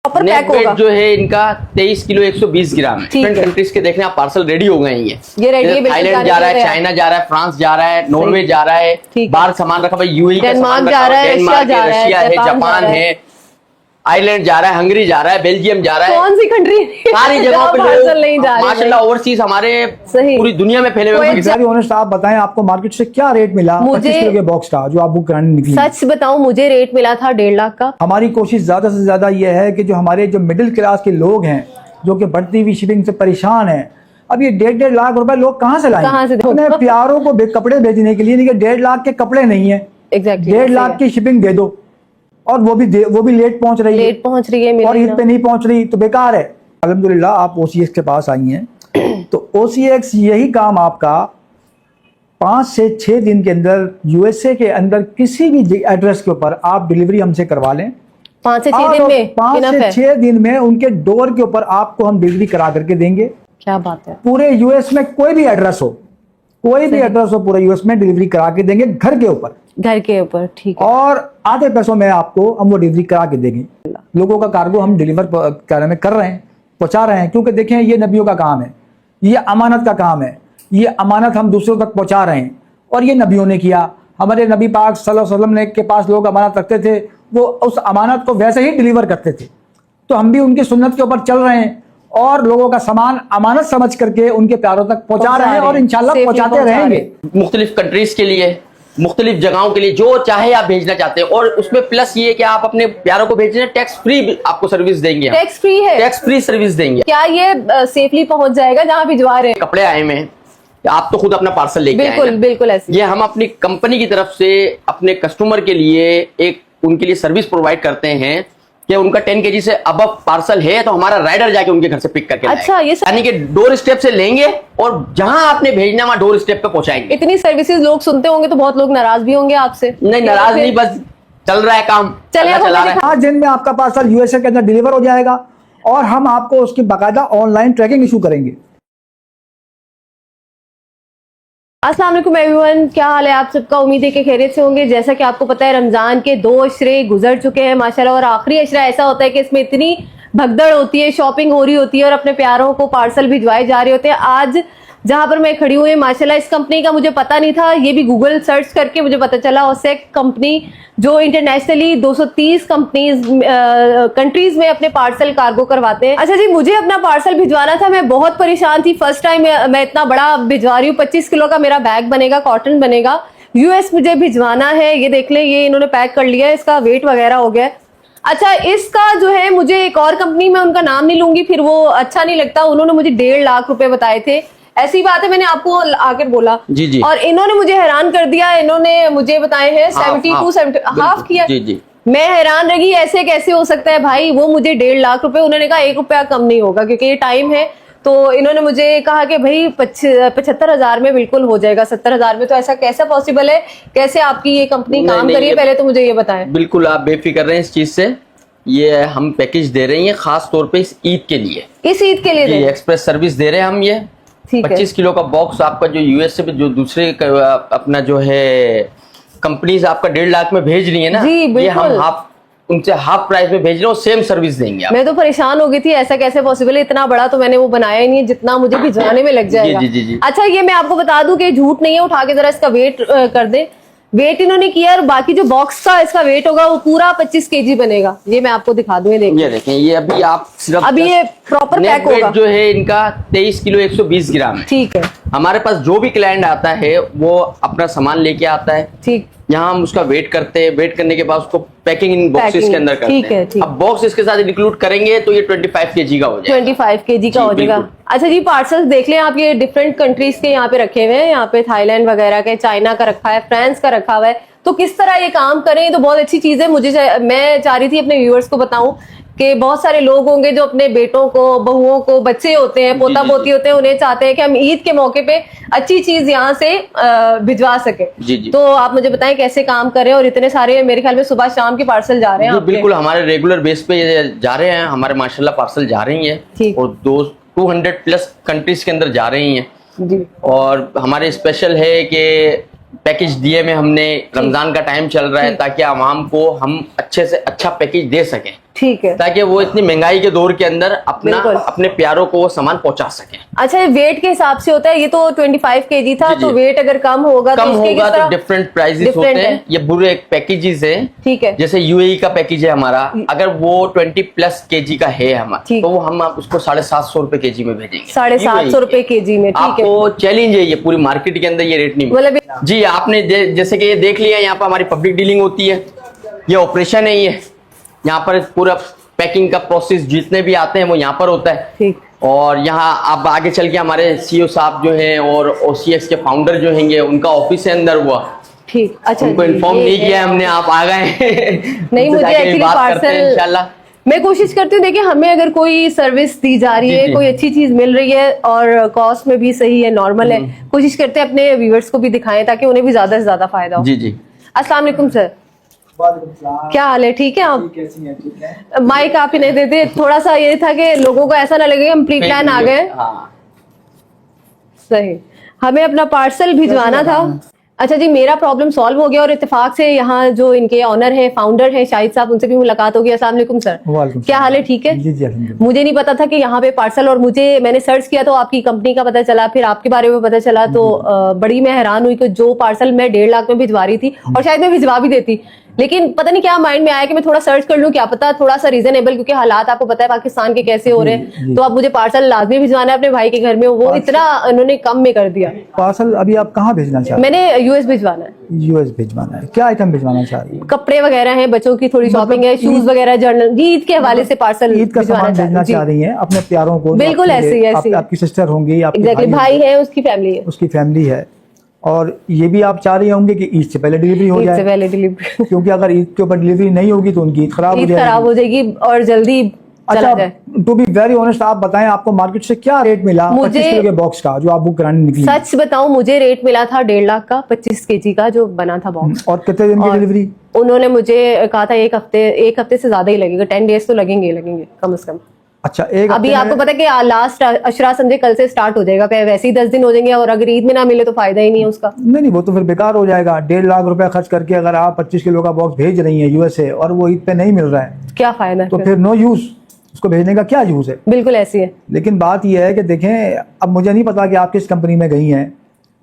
Net wait जो है इनका 23 किलो 120 ग्राम है। डिफरेंट कंट्रीज के देख रहे हैं आप, पार्सल रेडी हो गए हैं ये रेडी है। थाईलैंड जा रहा है, चाइना जा रहा है, फ्रांस जा रहा है, नॉर्वे जा रहा है, बाहर सामान रखा भाई, यूएई का सामान रखा है, डेनमार्क है, रशिया है, जापान है, आयरलैंड जा रहा है, हंगरी जा रहा है, बेल्जियम जा रहा है। कौन सी कंट्री सारी जगहों पे माशाल्लाह ओवरसीज हमारे पूरी दुनिया में फैले हुए हैं। आप बताएं आपको मार्केट से क्या रेट मिला 25 किलो के बॉक्स का जो आप बुक कराने निकली? सच बताऊं, मुझे रेट मिला था 1.5 लाख का। हमारी कोशिश ज्यादा से ज्यादा ये है कि जो हमारे जो मिडिल क्लास के लोग हैं जो कि बढ़ती हुई शिपिंग से परेशान है, अब ये 1.5 लाख रुपए लोग कहाँ से लाएंगे? अपने प्यारों को कपड़े भेजने के लिए, 1.5 लाख के कपड़े नहीं है, 1.5 लाख की शिपिंग दे दो, और वो भी लेट पहुंच रही है और ईद पे नहीं पहुंच रही, तो बेकार है। अल्हम्दुलिल्लाह आप OCX के पास आई हैं, तो OCX यही काम आपका 5 से 6 दिन के अंदर USA के अंदर किसी भी एड्रेस के ऊपर आप डिलीवरी हमसे करवा लें। 5 से 6 दिन में 5 से 6 दिन में उनके डोर के ऊपर आपको हम डिलीवरी करा करके देंगे। क्या बात है। पूरे US में कोई भी एड्रेस हो पूरे US में डिलीवरी करा के देंगे, घर के ऊपर। ठीक है। और आधे पैसों में आपको हम वो डिलीवरी करा के देंगे। लोगों का कार्गो हम डिलीवर कर रहे हैं, पहुंचा रहे हैं, क्योंकि देखें ये नबियों का काम है, ये अमानत का काम है, ये अमानत हम दूसरों तक पहुंचा रहे हैं, और ये नबियों ने किया। हमारे नबी पाक सल्लल्लाहु अलैहि वसल्लम ने के पास लोग अमानत रखते थे, वो उस अमानत को वैसे ही डिलीवर करते थे, तो हम भी उनकी सुन्नत के ऊपर चल रहे हैं और लोगों का सामान अमानत समझ करके उनके प्यारों तक पहुंचा रहे हैं और इंशाल्लाह पहुंचाते रहेंगे। मुख्तलिफ कंट्रीज के लिए, मुख्तलिफ जगहों के लिए जो चाहे आप भेजना चाहते हैं, और उसमें प्लस ये कि आप अपने प्यारों को भेजना टैक्स फ्री आपको सर्विस देंगे। टैक्स फ्री है, टैक्स फ्री सर्विस देंगे। क्या ये सेफली पहुंच जाएगा जहाँ भिजवा रहे हैं? कपड़े आए में आप तो खुद अपना पार्सल लेके आए हैं। बिल्कुल ऐसे। ये हम अपनी कंपनी की तरफ से अपने कस्टमर के लिए एक उनके लिए सर्विस प्रोवाइड करते हैं कि उनका 10 kg से अबव पार्सल है तो हमारा राइडर जाके उनके घर से पिक करके अच्छा, ये यानी कि डोर स्टेप से लेंगे और जहां आपने भेजना वहां डोर स्टेप पे पहुंचाएंगे। इतनी सर्विसेज लोग सुनते होंगे तो बहुत लोग नाराज भी होंगे आपसे। नहीं, नाराज नहीं, बस चल रहा है काम, चला रहा है। 5 दिन में आपका पार्सल USA के अंदर डिलीवर हो जाएगा और हम आपको उसकी बाकायदा ऑनलाइन ट्रैकिंग इशू करेंगे। अस्सलाम वालेकुम एवरीवन, क्या हाल है आप सबका? उम्मीद है कि खैरियत से होंगे। जैसा कि आपको पता है रमजान के 2 अशरे गुजर चुके हैं माशाल्लाह, और आखिरी अशरा ऐसा होता है कि इसमें इतनी भगदड़ होती है, शॉपिंग हो रही होती है और अपने प्यारों को पार्सल भिजवाए जा रहे होते हैं। आज जहां पर मैं खड़ी हुई माशाल्लाह, इस कंपनी का मुझे पता नहीं था, ये भी गूगल सर्च करके मुझे पता चला। OSEC कंपनी जो इंटरनेशनली 230 कंट्रीज में अपने पार्सल कार्गो करवाते हैं। अच्छा जी, मुझे अपना पार्सल भिजवाना था, मैं बहुत परेशान थी। फर्स्ट टाइम मैं इतना बड़ा भिजवा रही हूँ, 25 किलो का मेरा बैग बनेगा, कॉटन बनेगा, US मुझे भिजवाना है। ये देख लें, ये इन्होंने पैक कर लिया है, इसका वेट वगैरह हो गया है। अच्छा, इसका जो है मुझे एक और कंपनी में, उनका नाम नहीं लूंगी, फिर वो अच्छा नहीं लगता, उन्होंने मुझे 1.5 लाख रुपए बताए थे। ऐसी बात है, मैंने आपको आकर बोला जी। और इन्होंने मुझे हैरान कर दिया। इन्होंने मुझे बताए हैं 72 हाफ किया। जी। मैं हैरान रही, ऐसे कैसे हो सकता है भाई? वो मुझे 1.5 लाख रुपए, उन्होंने कहा 1 रुपया कम नहीं होगा क्योंकि ये टाइम है। तो इन्होंने मुझे कहा कि भाई 75,000 में बिल्कुल हो जाएगा। 70,000 में तो ऐसा कैसा पॉसिबल है? कैसे आपकी ये कंपनी काम करी है, पहले तो मुझे ये बताएं। बिल्कुल आप बेफिक्र रहें इस चीज से। ये हम पैकेज दे रहे हैं खास तौर पे इस ईद के लिए, एक्सप्रेस सर्विस दे रहे हैं हम। ये 25 किलो का बॉक्स आपका जो US से जो दूसरे अपना जो है कंपनीज आपका 1.5 लाख में भेज रही है ना, ये हम उनसे हाफ प्राइस में भेज रहे हैं, सेम सर्विस देंगे। मैं तो परेशान हो गई थी, ऐसा कैसे पॉसिबल है? इतना बड़ा तो मैंने वो बनाया ही नहीं है जितना मुझे भिजवाने में लग जाएगा। जी। अच्छा, ये मैं आपको बता दूं कि झूठ नहीं है, उठा के जरा इसका वेट कर दे। वेट इन्होंने किया, और बाकी जो बॉक्स का इसका वेट होगा वो पूरा 25 kg बनेगा। ये मैं आपको दिखा दूं, ये देखें, ये अभी आप सिर्फ अभी ये प्रॉपर पैक होगा। जो है इनका 23 किलो 120 ग्राम है। ठीक है। हमारे पास जो भी क्लाइंट आता है वो अपना सामान लेके आता है। ठीक। यहाँ हम उसका वेट करते हैं, वेट करने के बाद उसको पैकिंग इन बॉक्सेस के अंदर करते हैं। ठीक। अब बॉक्स इसके साथ इंक्लूड करेंगे तो ये 25 kg का हो जाएगा। 25 kg का हो जाएगा। अच्छा जी, पार्सल्स देख लें आप, ये डिफरेंट कंट्रीज के यहाँ पे रखे हुए हैं। यहाँ पे थाईलैंड वगैरह के, चाइना का रखा है, फ्रांस का रखा हुआ है। तो किस तरह ये काम करें, तो बहुत अच्छी चीज है। मैं चाह रही थी अपने व्यूअर्स को बताऊं कि बहुत सारे लोग होंगे जो अपने बेटों को, बहुओं को, बच्चे होते हैं, पोता पोती होते हैं, उन्हें चाहते हैं कि हम ईद के मौके पे अच्छी चीज यहाँ से भिजवा सके। जी। तो आप मुझे बताएं कैसे काम कर रहे हैं, और इतने सारे मेरे ख्याल में सुबह शाम के पार्सल जा रहे हैं? बिल्कुल, हमारे रेगुलर बेस पे जा रहे हैं, हमारे माशाल्लाह पार्सल जा रही है और 200+ कंट्रीज के अंदर जा रही है। और हमारे स्पेशल है कि पैकेज दिए में हमने, रमजान का टाइम चल रहा है, ताकि आवाम को हम अच्छे से अच्छा पैकेज दे सकें। ठीक है, ताकि वो इतनी महंगाई के दौर के अंदर अपने प्यारों को वो सामान पहुंचा सके। अच्छा, ये वेट के हिसाब से होता है? ये तो 25 kg था, तो वेट अगर कम होगा तो डिफरेंट प्राइजेस होते हैं। ये पूरे एक पैकेजेस है, ठीक है। जैसे यूएई का पैकेज है हमारा, अगर वो 20+ kg का है हमारा, तो वो हम उसको 750 रुपए kg में भेजेंगे। 750 रुपए kg में, ठीक है। आपको चैलेंज है, ये पूरी मार्केट के अंदर ये रेट नहीं मिलेगा जी। आपने जैसे कि ये देख लिया, यहाँ पर हमारी पब्लिक डीलिंग होती है, ये ऑपरेशन है। ये यहाँ पर पूरा पैकिंग का प्रोसेस जितने भी आते हैं वो यहाँ पर होता है, ठीक। और यहाँ आप आगे चल के हमारे सीईओ साहब जो हैं और OCX के फाउंडर जो हैंगे, उनका ऑफिस है अंदर हुआ, ठीक। अच्छा, उनको इन्फॉर्म नहीं किया हमने, आप आ गए। नहीं, मुझे एक्चुअली पार्सल, इंशाल्लाह मैं कोशिश करती हूँ। देखिए, हमें अगर कोई सर्विस दी जा रही है, कोई अच्छी चीज मिल रही है और कॉस्ट में भी सही है, नॉर्मल है, कोशिश करते हैं अपने व्यूअर्स को भी दिखाएं ताकि उन्हें भी ज्यादा से ज्यादा फायदा हो। जी जी। अस्सलाम वालेकुम सर, क्या हाल है? ठीक है आप? माइक आप ही नहीं देते, थोड़ा सा ये था कि लोगों को ऐसा ना लगे हम प्री प्लान आ गए। सही, हमें अपना पार्सल भिजवाना था। अच्छा जी, मेरा प्रॉब्लम सॉल्व हो गया और इत्तेफाक से यहाँ जो इनके ऑनर है, फाउंडर है शाहिद साहब, उनसे भी मुलाकात होगी। अस्सलाम वालेकुम सर, क्या हाल है? ठीक है जी जी। मुझे नहीं पता था कि यहाँ पे पार्सल, और मैंने सर्च किया तो आपकी कंपनी का पता चला, फिर आपके बारे में पता चला, तो बड़ी मैं हैरान हुई कि जो पार्सल मैं 1.5 लाख में भिजवा रही थी, और शायद मैं भिजवा भी देती, लेकिन पता नहीं क्या माइंड में आया कि मैं थोड़ा सर्च कर लूं, क्या पता थोड़ा सा रीजनेबल, क्योंकि हालात आपको पता है पाकिस्तान के कैसे हो रहे हैं, तो अब मुझे पार्सल लाजमी भिजवाना है अपने भाई के घर में, वो इतना उन्होंने कम में कर दिया। पार्सल अभी आप कहाँ भेजना चाहते हैं? मैंने यूएस भिजवाना है। यूएस भिजवाना है, क्या आइटम भिजवाना चाह रही है? कपड़े वगैरह हैं, बच्चों की थोड़ी शॉपिंग है, शूज वगैरह, जर्नल, ईद के हवाले से पार्सल ईद का सामान भेजना चाह रही है अपने प्यारों को? बिल्कुल ऐसी आपकी सिस्टर होंगी, भाई है, उसकी फैमिली है, उसकी फैमिली है, और ये भी आप चाह रहे होंगे कि ईद से पहले डिलीवरी हो जाए, पहले डिलीवरी, क्योंकि अगर ईद के ऊपर डिलीवरी नहीं होगी तो उनकी ईद खराब हो जाएगी और जल्दी। अच्छा, टू बी वेरी ऑनेस्ट, आप बताएं आपको मार्केट से क्या रेट मिला 25 किलो के बॉक्स का जो आप बुक कराने निकली? सच बताऊं, मुझे रेट मिला था 1.5 लाख का 25 kg का जो बना था बॉक्स। और कितने दिन की डिलीवरी? उन्होंने मुझे कहा था 1 हफ्ते से ज्यादा ही लगेगा, 10 डेज तो लगेंगे कम से कम। अच्छा, अभी आपको पता है कि लास्ट अशरा संडे कल से स्टार्ट हो जाएगा, वैसे ही 10 दिन हो जाएंगे, और अगर ईद में ना मिले तो फायदा ही नहीं है उसका। नहीं, वो तो फिर बेकार हो जाएगा। 1.5 लाख रुपया खर्च करके अगर आप 25 किलो का बॉक्स भेज रही हैं यूएसए और वो ईद पे नहीं मिल रहा है, क्या फायदा? तो फिर नो यूज, उसको भेजने का क्या यूज है? बिल्कुल ऐसी है। लेकिन बात यह है कि देखें, अब मुझे नहीं पता कि आप किस कंपनी में गई हैं,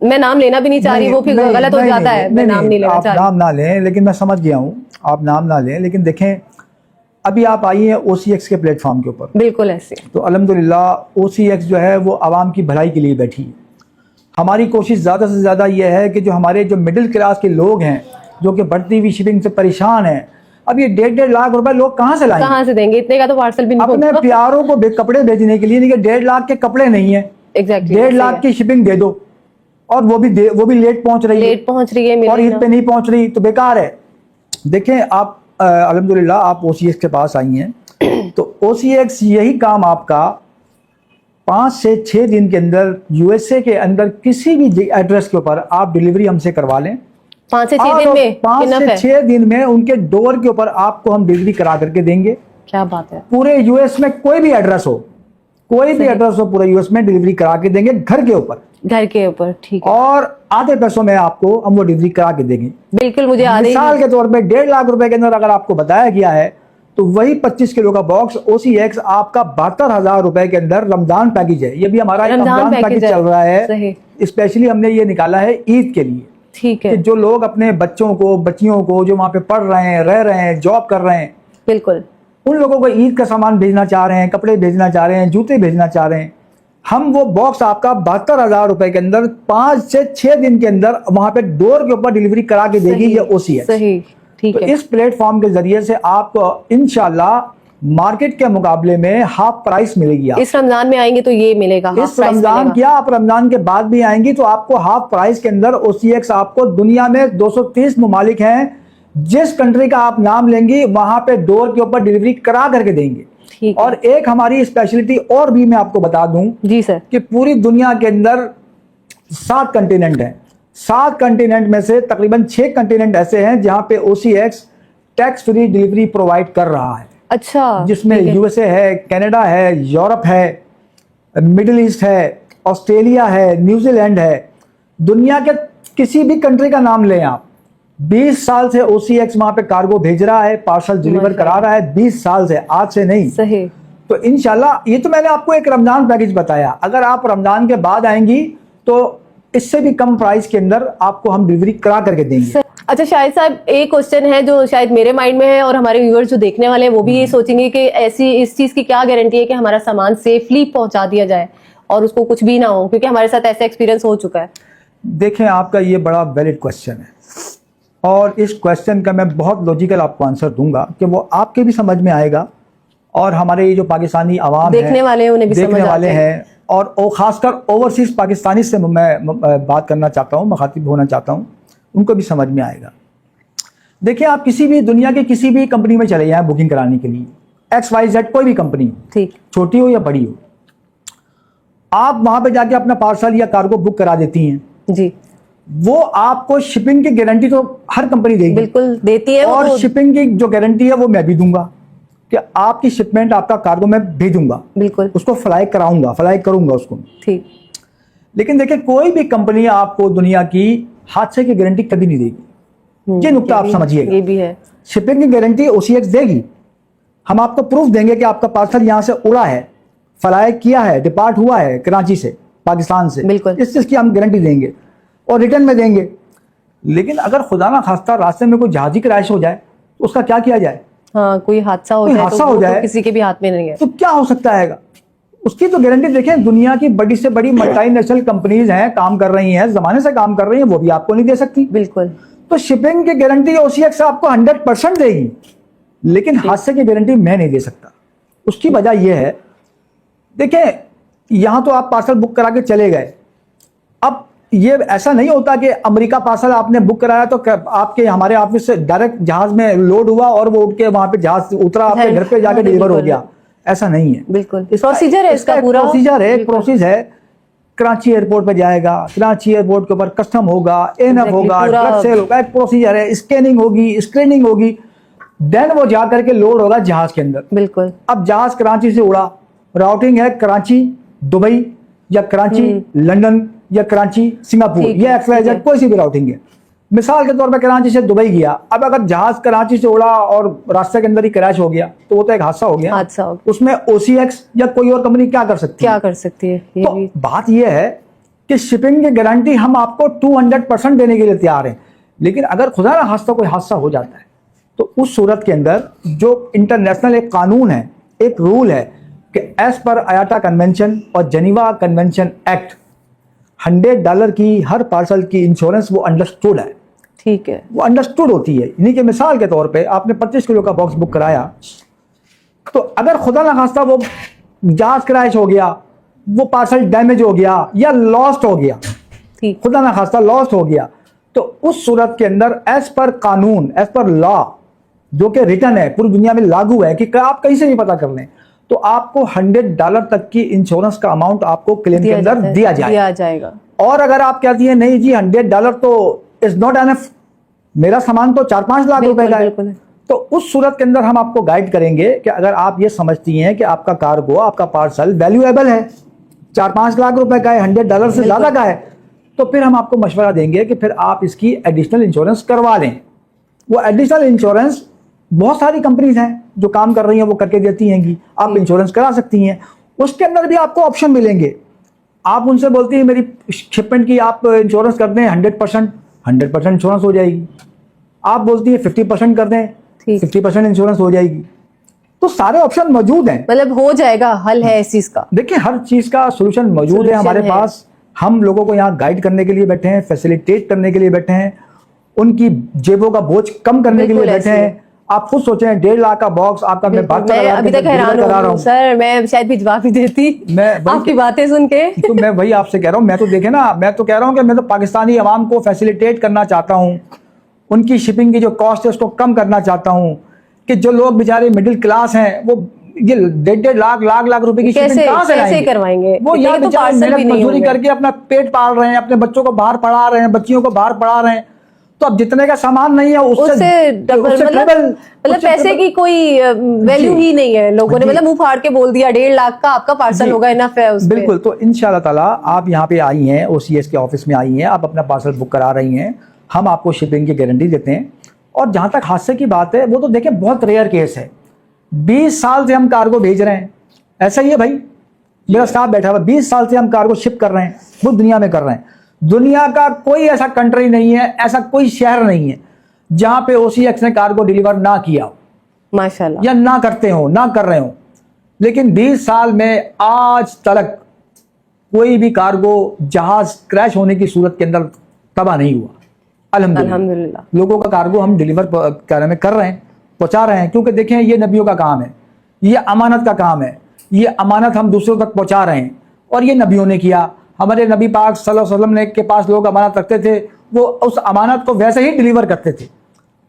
मैं नाम लेना भी नहीं चाह रही, वो फिर गलत हो जाता है, मैं नाम नहीं लेना चाह रही। नाम ना लें, लेकिन मैं समझ गया हूँ, आप नाम ना लें, लेकिन देखें अभी आप आई हैं OCX के प्लेटफॉर्म के ऊपर। बिल्कुल ऐसे। तो अल्हम्दुलिल्लाह OCX जो है वो आवाम की भलाई के लिए बैठी है। हमारी कोशिश ज़्यादा से ज़्यादा ये है कि जो हमारे जो मिडिल क्लास के लोग हैं, जो कि बढ़ती हुई शिपिंग से परेशान हैं, अब ये 1.5 लाख रुपए लोग कहाँ से लाएंगे? कहाँ से देंगे? इतने का तो पार्सल भी नहीं। अपने प्यारों को कपड़े भेजने के लिए, नहीं 1.5 लाख के कपड़े नहीं है, एग्जैक्टली 1.5 लाख की शिपिंग दे दो, और वो भी लेट पहुंच रही है, और ईद पे नहीं पहुंच रही, तो बेकार है। देखें आप अल्हम्दुलिल्लाह आप OCX के पास आई हैं, तो OCX यही काम आपका 5 से 6 दिन के अंदर यूएसए के अंदर किसी भी एड्रेस के ऊपर आप डिलीवरी हमसे करवा लें। 5 से 6 दिन में? 5 से 6 दिन में उनके डोर के ऊपर आपको हम डिलीवरी करा करके देंगे। क्या बात है। पूरे यूएस में कोई भी एड्रेस हो, पूरे यूएस में डिलीवरी करा के देंगे, घर के ऊपर, ठीक है। और आधे पैसों में आपको हम वो डिलीवरी करा के देंगे। बिल्कुल, मुझे मिसाल के तौर पे 1.5 लाख रुपए के अंदर अगर आपको बताया गया है, तो वही 25 किलो का बॉक्स OCX आपका 72,000 रुपए के अंदर रमजान पैकेज है। ये भी हमारा रमजान पैकेज चल रहा है, स्पेशली हमने ये निकाला है ईद के लिए, ठीक है। कि जो लोग अपने बच्चों को, बच्चियों को जो वहाँ पे पढ़ रहे हैं, रह रहे हैं, जॉब कर रहे हैं, बिल्कुल उन लोगों को ईद का सामान भेजना चाह रहे हैं, कपड़े भेजना चाह रहे हैं, जूते भेजना चाह रहे हैं, हम वो बॉक्स आपका 72,000 रुपए के अंदर 5 से 6 दिन के अंदर वहां पे डोर के ऊपर डिलीवरी करा के देगी ये OCX। सही, ठीक है। इस प्लेटफॉर्म के जरिए से आपको इंशाल्लाह मार्केट के मुकाबले में हाफ प्राइस मिलेगी। इस रमजान में आएंगे तो ये मिलेगा, इस रमजान क्या, आप रमजान के बाद भी आएंगी तो आपको हाफ प्राइस के अंदर OCX आपको, दुनिया में 230 ममालिक हैं, जिस कंट्री का आप नाम लेंगी वहां पे डोर के ऊपर डिलीवरी करा करके देंगे। और एक हमारी स्पेशलिटी और भी मैं आपको बता दूं जी सर, कि पूरी दुनिया के अंदर 7 कंटिनेंट हैं, 7 कंटिनेंट में से तकरीबन 6 कंटिनेंट ऐसे हैं जहां पे OCX tax free delivery provide कर रहा है। अच्छा, जिसमें यूएसए है, कनाडा है, यूरोप है, मिडिल ईस्ट है, ऑस्ट्रेलिया है, न्यूजीलैंड है, दुनिया के किसी भी कंट्री का नाम लें आप, 20 साल से OCX वहां पे कार्गो भेज रहा है, पार्सल डिलीवर करा रहा है, 20 साल से, आज से नहीं। सही। तो इंशाल्लाह, ये तो मैंने आपको एक रमजान पैकेज बताया, अगर आप रमजान के बाद आएंगी तो इससे भी कम प्राइस के अंदर आपको हम डिलीवरी करा करके देंगे। अच्छा शाहिद साहब, एक क्वेश्चन है जो शायद मेरे माइंड में है और हमारे व्यूअर्स जो देखने वाले हैं वो भी ये सोचेंगे कि ऐसी इस चीज की क्या गारंटी है कि हमारा सामान सेफली पहुंचा दिया जाए और उसको कुछ भी ना हो, क्योंकि हमारे साथ ऐसा एक्सपीरियंस हो चुका है। देखें, आपका ये बड़ा वैलिड क्वेश्चन है और इस क्वेश्चन का मैं बहुत लॉजिकल आपको आंसर दूंगा कि वो आपके भी समझ में आएगा और हमारे ये जो पाकिस्तानी आवाम देखने वाले हैं उन्हें भी देखने वाले हैं, और खासकर ओवरसीज पाकिस्तानी से मैं बात करना चाहता हूँ, मुखातिब होना चाहता हूँ, उनको भी समझ में आएगा। देखिए, आप किसी भी दुनिया के किसी भी कंपनी में चले जाएं बुकिंग कराने के लिए, XYZ कोई भी कंपनी, ठीक, छोटी हो या बड़ी हो, आप वहां पे जाके अपना पार्सल या कार्गो बुक करा देती हैं जी, वो आपको शिपिंग की गारंटी तो हर कंपनी देगी, बिल्कुल देती है, और शिपिंग की जो गारंटी है वो मैं भी दूंगा कि आपकी शिपमेंट, आपका कार्गो मैं भेजूंगा, बिल्कुल उसको फ्लाई करूंगा उसको, ठीक। लेकिन देखिए, कोई भी कंपनी आपको दुनिया की हादसे की गारंटी कभी नहीं देगी, ये नुकता आप समझिएगा। ये भी है, शिपिंग की गारंटी OCX देगी, हम आपको प्रूफ देंगे कि आपका पार्सल यहाँ से उड़ा है, फ्लाई किया है, डिपार्ट हुआ है कराची से, पाकिस्तान से, बिल्कुल इस चीज की हम गारंटी देंगे और रिटर्न में देंगे। लेकिन अगर खुदा ना खास्ता रास्ते में कोई जहाजी क्रैश हो जाए तो उसका क्या किया जाए? हाँ, कोई हादसा हो जाए तो किसी के भी हाथ में नहीं है, तो क्या हो सकता है? उसकी तो गारंटी देखें, दुनिया की बड़ी से बड़ी मल्टीनेशनल कंपनीज हैं, काम कर रही हैं, जमाने से काम कर रही हैं, वो भी आपको नहीं दे सकती, बिल्कुल। तो शिपिंग की गारंटी OCX आपको 100% देगी, लेकिन हादसे की गारंटी मैं नहीं दे सकता। उसकी वजह यह है, देखें, यहां तो आप पार्सल बुक करा के चले गए, अब ये ऐसा नहीं होता कि अमेरिका पार्सल आपने बुक कराया तो आपके हमारे ऑफिस से डायरेक्ट जहाज में लोड हुआ और वो उठ के वहां पे जहाज उतरा, आपके घर पे जाके डिलीवर हो गया, ऐसा नहीं है, बिल्कुल प्रोसीजर है, इसका पूरा प्रोसीजर है, एक प्रोसेस है। कराची एयरपोर्ट पे जाएगा, कराची एयरपोर्ट के ऊपर कस्टम होगा, एनएफ होगा, ड्रग सेल होगा, एक प्रोसीजर है, स्कैनिंग होगी, स्क्रीनिंग होगी, देन वो जा करके लोड होगा जहाज के अंदर, बिल्कुल। अब जहाज कराची से उड़ा, राउटिंग है कराची दुबई या कराची लंदन या कराची सिंगापुर या XYZ कोई सी भी राउटिंग है। मिसाल के तौर पर कराची से दुबई गया, अब अगर जहाज कराची से उड़ा और रास्ते के अंदर ही क्रैश हो गया तो वो तो एक हादसा हो गया, उसमें OCX या कोई और कंपनी क्या कर सकती है? तो बात यह है कि शिपिंग की गारंटी हम आपको 200% देने के लिए तैयार हैं, लेकिन अगर खुदा ना खास्ता कोई हादसा हो जाता है तो उस सूरत के अंदर जो इंटरनेशनल एक कानून है, एक रूल है कि एज पर आयाटा कन्वेंशन और जेनीवा कन्वेंशन एक्ट, $100 की हर पार्सल की इंश्योरेंस वो अंडरस्टूड है, ठीक है, वो अंडरस्टूड होती है। यानी कि मिसाल के तौर पे आपने 25 किलो का बॉक्स बुक कराया, तो अगर खुदा ना खास्ता वो जहाज क्रैश हो गया, वो पार्सल डैमेज हो गया या लॉस्ट हो गया, खुदा ना खास्ता लॉस्ट हो गया, तो उस सूरत के अंदर एज पर कानून, एज पर लॉ, जो कि रिटर्न है, पूरी दुनिया में लागू है कि आप कहीं से भी पता कर लें, तो आपको $100 तक की इंश्योरेंस का अमाउंट आपको क्लेम के अंदर दिया जाएगा। और अगर आप कहती हैं नहीं जी $100 तो इज नॉट एनफ, मेरा सामान तो 4-5 लाख रुपए का है, तो उस सूरत के अंदर हम आपको गाइड करेंगे कि अगर आप ये समझती हैं कि आपका कार्गो, आपका पार्सल वैल्यूएबल है, 4-5 लाख रुपए का है, $100 से ज्यादा का है, तो फिर हम आपको मशवरा देंगे कि फिर आप इसकी एडिशनल इंश्योरेंस करवा लें। वो एडिशनल इंश्योरेंस बहुत सारी कंपनीज हैं जो काम कर रही हैं, वो करके देती हैं कि आप इंश्योरेंस करा सकती हैं, उसके अंदर भी आपको ऑप्शन मिलेंगे। आप उनसे बोलती हैं मेरी शिपमेंट की आप इंश्योरेंस कर दें 100% इंश्योरेंस हो जाएगी, आप बोलती है 50% कर दें 50% इंश्योरेंस हो जाएगी, तो सारे ऑप्शन मौजूद हैं, मतलब हो जाएगा, हल है इस चीज का। देखिए, हर चीज का सोल्यूशन मौजूद है हमारे पास, हम लोगों को यहाँ गाइड करने के लिए बैठे हैं, फैसिलिटेट करने के लिए बैठे हैं, उनकी जेबों का बोझ कम करने के लिए बैठे हैं। आप खुद सोचें, 1.5 लाख का बॉक्स आपका, मैं अभी तक हैरान हो रहा हूँ सर, मैं शायद भी जवाब ही देती मैं आपकी बातें सुन के तो मैं वही आपसे कह रहा हूँ, मैं तो देखे ना, मैं तो कह रहा हूँ कि मैं तो पाकिस्तानी अवाम को फैसिलिटेट करना चाहता हूँ, उनकी शिपिंग की जो कॉस्ट है उसको कम करना चाहता हूँ, कि जो लोग बेचारे मिडिल क्लास हैं वो ये 1.5 लाख रुपए की शिपिंग कहाँ से करवाएंगे? वो यहाँ बेचारे मेहनत मजदूरी करके अपना पेट पाल रहे हैं, अपने बच्चों को बाहर पढ़ा रहे हैं, बच्चियों को बाहर पढ़ा रहे हैं, तो अब जितने का सामान नहीं है उससे मतलब पैसे की कोई वैल्यू ही नहीं है। लोगों ने मतलब मुंह फाड़ के बोल दिया 1.5 लाख का आपका पार्सल होगा, इनफ है उसमें। बिल्कुल, तो इंशाल्लाह ताला आप यहाँ पे आई हैं, OCS के ऑफिस में आई हैं, आप अपना पार्सल बुक करा रही हैं, हम आपको शिपिंग की गारंटी देते हैं। और जहाँ तक हादसे की बात है, वो तो देखिए बहुत रेयर केस है। 20 साल से हम कार्गो भेज रहे हैं, ऐसा ही है भाई, मेरा स्टाफ बैठा हुआ, 20 साल से हम कार्गो शिप कर रहे हैं, वो दुनिया में कर रहे हैं। दुनिया का कोई ऐसा कंट्री नहीं है, ऐसा कोई शहर नहीं है जहां पे OCX ने कार्गो डिलीवर ना किया हो, माशाल्लाह, या ना करते हो, ना कर रहे हो। लेकिन 20 साल में आज तक कोई भी कार्गो जहाज क्रैश होने की सूरत के अंदर तबाह नहीं हुआ, अल्हम्दुलिल्लाह। लोगों का कार्गो हम डिलीवर कर रहे हैं, पहुंचा रहे हैं, क्योंकि देखें ये नबियों का काम है, ये अमानत का काम है, ये अमानत हम दूसरों तक पहुंचा रहे हैं। और ये नबियों ने किया, हमारे नबी पाक सल्लल्लाहु अलैहि वसल्लम ने के पास लोग अमानत रखते थे, वो उस अमानत को वैसे ही डिलीवर करते थे।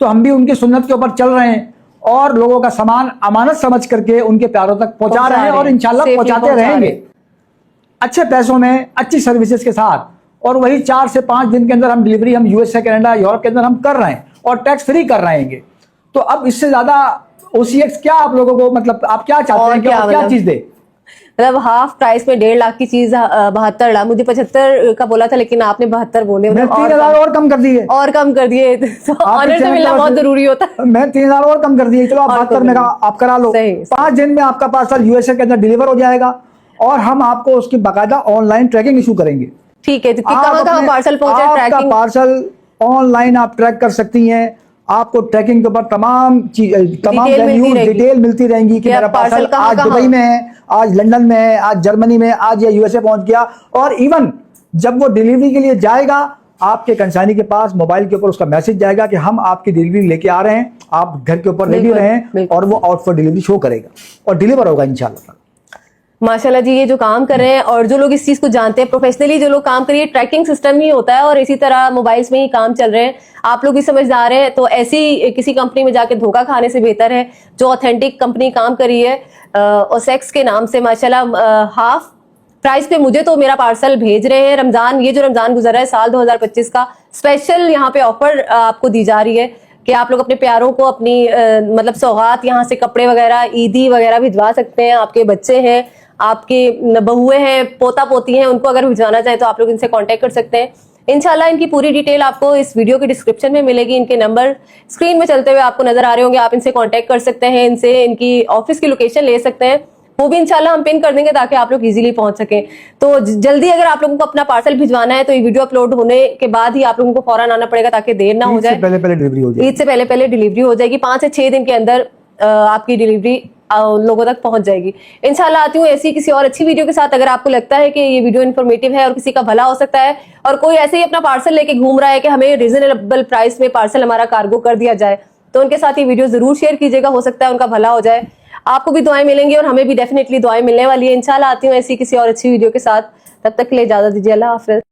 तो हम भी उनकी सुन्नत के ऊपर चल रहे हैं और लोगों का सामान अमानत समझ करके उनके प्यारों तक पहुंचा रहे हैं और इंशाल्लाह पहुंचाते रहेंगे, अच्छे पैसों में, अच्छी सर्विसेज के साथ। और वही 4 से 5 दिन के अंदर हम डिलीवरी हम USA, कनाडा, यूरोप के अंदर हम कर रहे हैं और टैक्स फ्री कर रहे हैं। तो अब इससे ज्यादा OCX क्या आप लोगों को, मतलब आप क्या चाहते हैं कि क्या चीज दे? मतलब हाफ प्राइस में 1.5 लाख की चीज 72 लाख, मुझे 75 का बोला था लेकिन आपने 72 बोले, मैं 3,000 और कम कर दिए, तो ऑनर से मिलना बहुत जरूरी होता है। मैं 3,000 और कम कर दिए, चलो आप 72 में आप करा लो। 5 दिन में आपका पार्सल USA के अंदर डिलीवर हो जाएगा और हम आपको उसकी बाकायदा ऑनलाइन ट्रैकिंग इशू करेंगे। ठीक है, कहाँ पार्सल पहुंचे, आपका पार्सल ऑनलाइन आप ट्रैक कर सकती हैं, आपको ट्रैकिंग के ऊपर तमाम डिटेल मिलती रहेंगी कि मेरा पार्सल आज दुबई में है, आज लंदन में है, आज जर्मनी में, आज ये USA पहुंच गया। और इवन जब वो डिलीवरी के लिए जाएगा, आपके कंसाइनी के पास मोबाइल के ऊपर उसका मैसेज जाएगा कि हम आपकी डिलीवरी लेके आ रहे हैं, आप घर के ऊपर रेडी रहें, और वो आउट फॉर डिलीवरी शो करेगा और डिलीवर होगा इंशाल्लाह। माशाल्लाह जी, ये जो काम कर रहे हैं और जो लोग इस चीज को जानते हैं, प्रोफेशनली जो लोग काम करिए, ट्रैकिंग सिस्टम ही होता है और इसी तरह मोबाइल्स में ही काम चल रहे हैं। आप लोग भी समझदार हैं, तो ऐसी किसी कंपनी में जाके धोखा खाने से बेहतर है जो ऑथेंटिक कंपनी काम करी है OCX के नाम से। माशाल्लाह हाफ प्राइस पे मुझे तो मेरा पार्सल भेज रहे हैं। रमजान, ये जो रमजान गुजर रहा है साल 2025 का स्पेशल यहाँ पे ऑफर आपको दी जा रही है कि आप लोग अपने प्यारों को अपनी मतलब सौगात यहाँ से कपड़े वगैरह, ईदी वगैरह भिजवा सकते हैं। आपके बच्चे हैं, आपके बहुएं हैं, पोता पोती हैं, उनको अगर भिजवाना चाहे तो आप लोग इनसे कांटेक्ट कर सकते हैं। इंशाल्लाह इनकी पूरी डिटेल आपको इस वीडियो के डिस्क्रिप्शन में मिलेगी। इनके नंबर स्क्रीन में चलते हुए आपको नजर आ रहे होंगे, आप इनसे कांटेक्ट कर सकते हैं, इनसे इनकी ऑफिस की लोकेशन ले सकते हैं, वो भी इंशाल्लाह हम पिन कर देंगे ताकि आप लोग इजीली पहुंच सकें। तो जल्दी अगर आप लोगों को अपना पार्सल भिजवाना है तो ये वीडियो अपलोड होने के बाद ही आप लोगों को फौरन आना पड़ेगा ताकि देर ना हो जाए। ईद से पहले डिलीवरी हो जाएगी। 5 से 6 दिन के अंदर आपकी डिलीवरी लोगों तक पहुंच जाएगी। इंशाल्लाह आती हूँ ऐसी किसी और अच्छी वीडियो के साथ। अगर आपको लगता है कि ये वीडियो इन्फॉर्मेटिव है और किसी का भला हो सकता है और कोई ऐसे ही अपना पार्सल लेके घूम रहा है कि हमें रीजनेबल प्राइस में पार्सल हमारा कार्गो कर दिया जाए, तो उनके साथ ये वीडियो जरूर शेयर कीजिएगा, हो सकता है उनका भला हो जाए। आपको भी दुआएं मिलेंगी और हमें भी डेफिनेटली दुआएं मिलने वाली है। इंशाल्लाह आती हूँ ऐसी किसी और अच्छी वीडियो के साथ। तब तक के लिए इजाजत दीजिए, अल्लाह हाफिज।